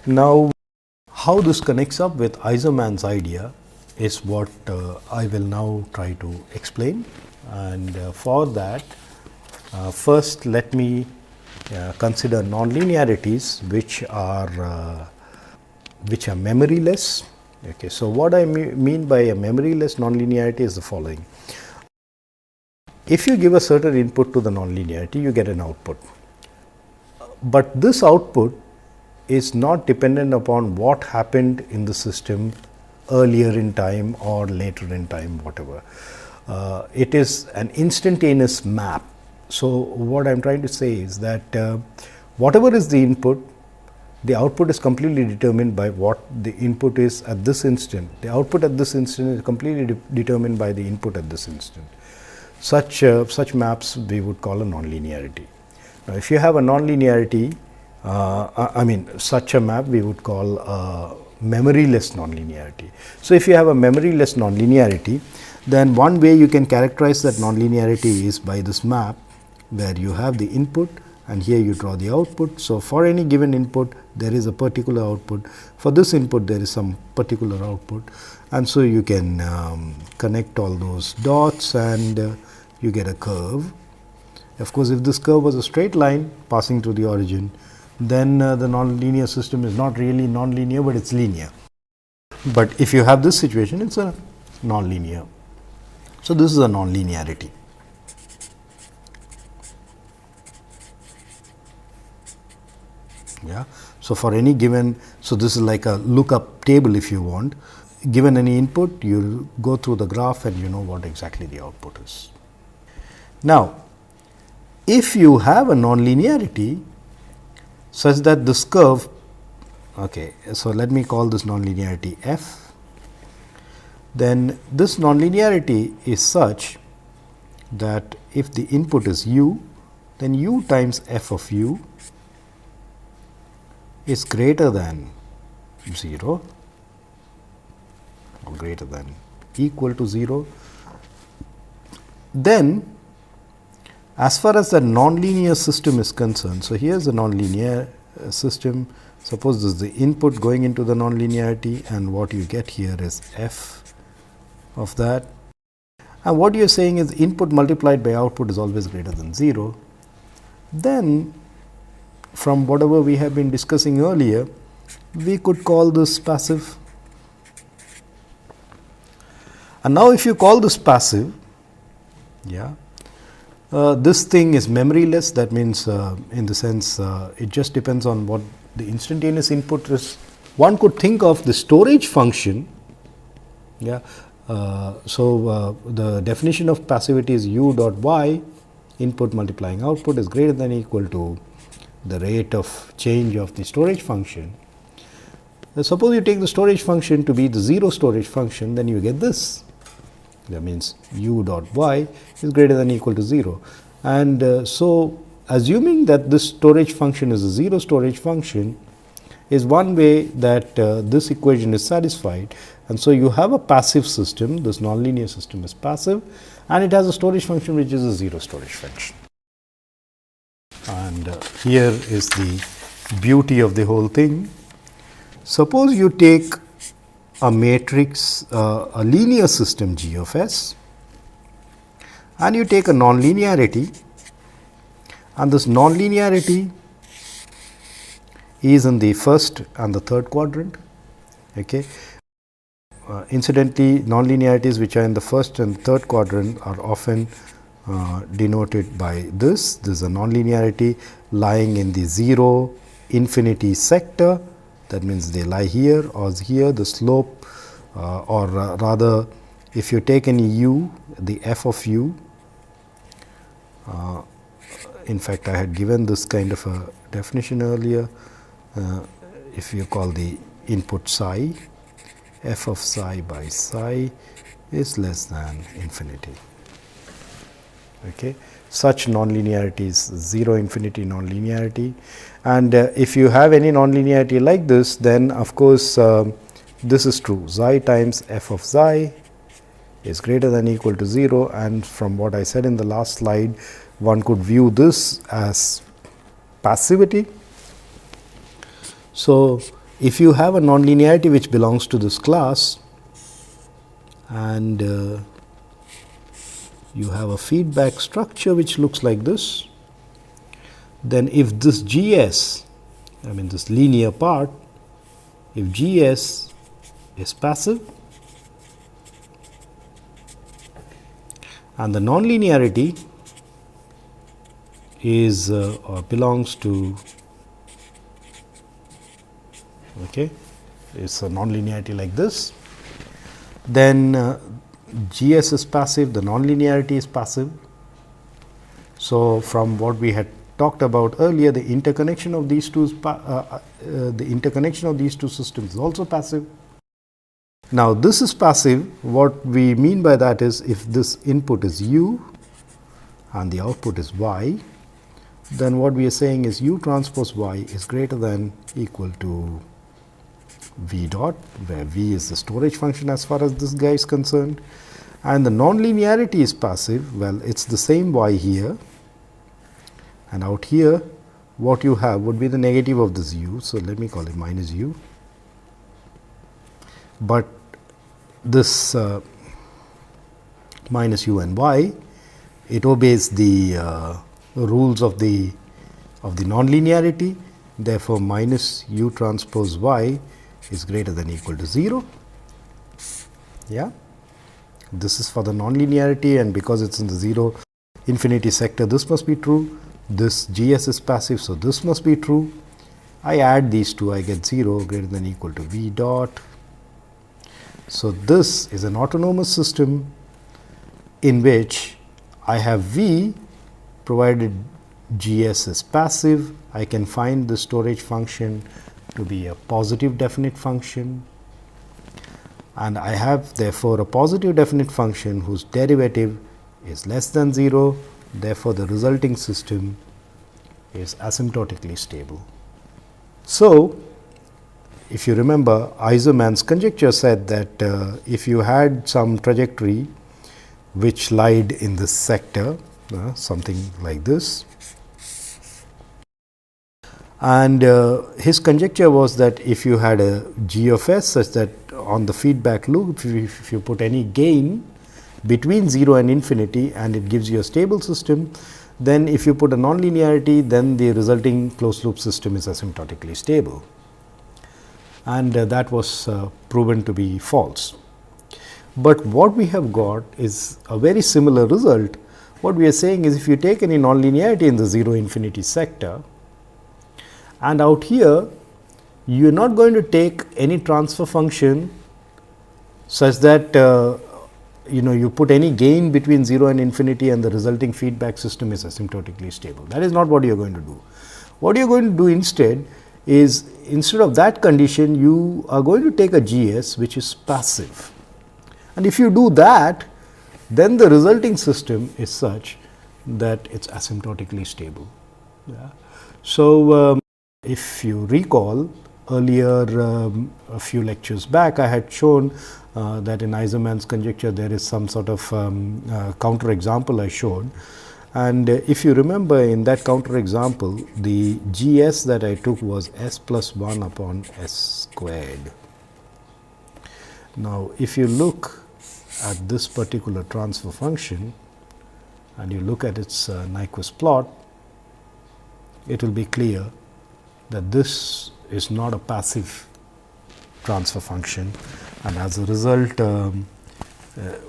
Now, how this connects up with Aizermann's idea is what I will now try to explain, and for that first let me consider nonlinearities which are memoryless. Okay, so what I mean by a memoryless nonlinearity is the following. If you give a certain input to the nonlinearity, you get an output, but this output is not dependent upon what happened in the system earlier in time or later in time, whatever. It is an instantaneous map. So, what I am trying to say is that whatever is the input, the output is completely determined by what the input is at this instant. The output at this instant is completely determined by the input at this instant. Such maps we would call a nonlinearity. Now, if you have a nonlinearity, such a map we would call a memoryless nonlinearity. So, if you have a memoryless nonlinearity, then one way you can characterize that nonlinearity is by this map, where you have the input and here you draw the output. So, for any given input there is a particular output, for this input there is some particular output, and so you can connect all those dots and you get a curve. Of course, if this curve was a straight line passing through the origin, then the nonlinear system is not really nonlinear, but it is linear. But if you have this situation, it is a nonlinear. So, this is a nonlinearity. Yeah. So, for any given, so this is like a lookup table if you want. Given any input, you go through the graph and you know what exactly the output is. Now, if you have a nonlinearity such that this curve, okay, so let me call this nonlinearity f, then this nonlinearity is such that if the input is u, then u times f of u is greater than 0 or greater than equal to 0, then as far as the nonlinear system is concerned, so here is the nonlinear system. Suppose this is the input going into the nonlinearity, and what you get here is f of that, and what you are saying is input multiplied by output is always greater than 0. Then from whatever we have been discussing earlier, we could call this passive. And now, if you call this passive, yeah, this thing is memoryless. That means, in the sense, it just depends on what the instantaneous input is. One could think of the storage function. Yeah. The definition of passivity is u dot y, input multiplying output, is greater than or equal to the rate of change of the storage function. Suppose you take the storage function to be the 0 storage function, then you get this. That means u dot y is greater than or equal to 0. And so, assuming that this storage function is a 0 storage function is one way that this equation is satisfied. And so, you have a passive system, this nonlinear system is passive, and it has a storage function which is a 0 storage function. And here is the beauty of the whole thing. Suppose you take a matrix, a linear system G of S, and you take a nonlinearity, and this nonlinearity is in the first and the third quadrant. Okay. Incidentally, nonlinearities which are in the first and third quadrant are often denoted by this. This is a nonlinearity lying in the 0 infinity sector. That means, they lie here or here. The slope or rather, if you take any u, the f of u, in fact, I had given this kind of a definition earlier. If you call the input psi, f of psi by psi is less than infinity. Okay. Such nonlinearity is 0 infinity nonlinearity, and if you have any nonlinearity like this, then of course, this is true, psi times f of psi is greater than or equal to 0, and from what I said in the last slide, one could view this as passivity. So, if you have a nonlinearity which belongs to this class and you have a feedback structure which looks like this, then if this GS, I mean this linear part, if GS is passive and the nonlinearity is or belongs to, okay, it's a nonlinearity like this, then GS is passive, the nonlinearity is passive. So, from what we had talked about earlier, the interconnection of these two systems is also passive. Now, this is passive. What we mean by that is, if this input is u and the output is y, then what we are saying is u transpose y is greater than equal to v dot, where v is the storage function as far as this guy is concerned, and the nonlinearity is passive. Well, it's the same y here, and out here what you have would be the negative of this u. So, let me call it minus u, but this minus u and y, it obeys the rules of the nonlinearity. Therefore, minus u transpose y is greater than equal to 0. Yeah, this is for the nonlinearity, and because it's in the 0 infinity sector, this must be true. This GS is passive, so this must be true. I add these two, I get 0 greater than equal to v dot. So, this is an autonomous system in which I have v, provided GS is passive, I can find the storage function to be a positive definite function, and I have therefore a positive definite function whose derivative is less than 0. Therefore, the resulting system is asymptotically stable. So, if you remember, Aizermann's conjecture said that if you had some trajectory which lied in this sector, something like this, and his conjecture was that if you had a g of s such that on the feedback loop, if you put any gain between 0 and infinity and it gives you a stable system, then if you put a nonlinearity, then the resulting closed loop system is asymptotically stable, and that was proven to be false. But what we have got is a very similar result. What we are saying is, if you take any nonlinearity in the 0 infinity sector, and out here you are not going to take any transfer function such that you put any gain between 0 and infinity and the resulting feedback system is asymptotically stable. That is not what you are going to do. What you are going to do instead is, instead of that condition, you are going to take a GS which is passive, and if you do that, then the resulting system is such that it's asymptotically stable. Yeah. So, if you recall, earlier a few lectures back, I had shown that in Aizermann's conjecture there is some sort of counter example I showed, and if you remember, in that counter example, the GS that I took was s plus 1 upon s squared. Now, if you look at this particular transfer function and you look at its Nyquist plot, it will be clear that this is not a passive transfer function, and as a result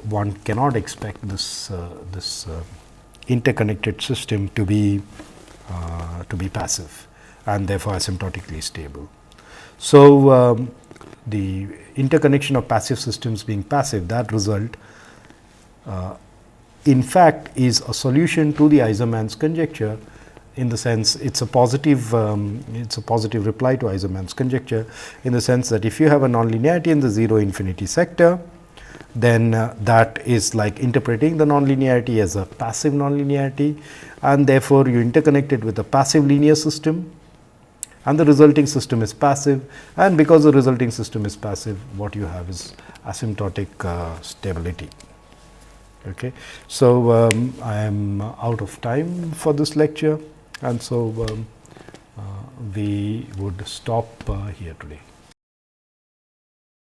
one cannot expect this interconnected system to be passive and therefore asymptotically stable. So, the interconnection of passive systems being passive, that result in fact is a solution to the Aizermann's conjecture, in the sense it's a positive reply to Aizermann's conjecture, in the sense that if you have a nonlinearity in the 0 infinity sector, then that is like interpreting the nonlinearity as a passive nonlinearity, and therefore you interconnect it with a passive linear system, and the resulting system is passive, and because the resulting system is passive, what you have is asymptotic stability. Okay. So, I am out of time for this lecture, and so we would stop here today.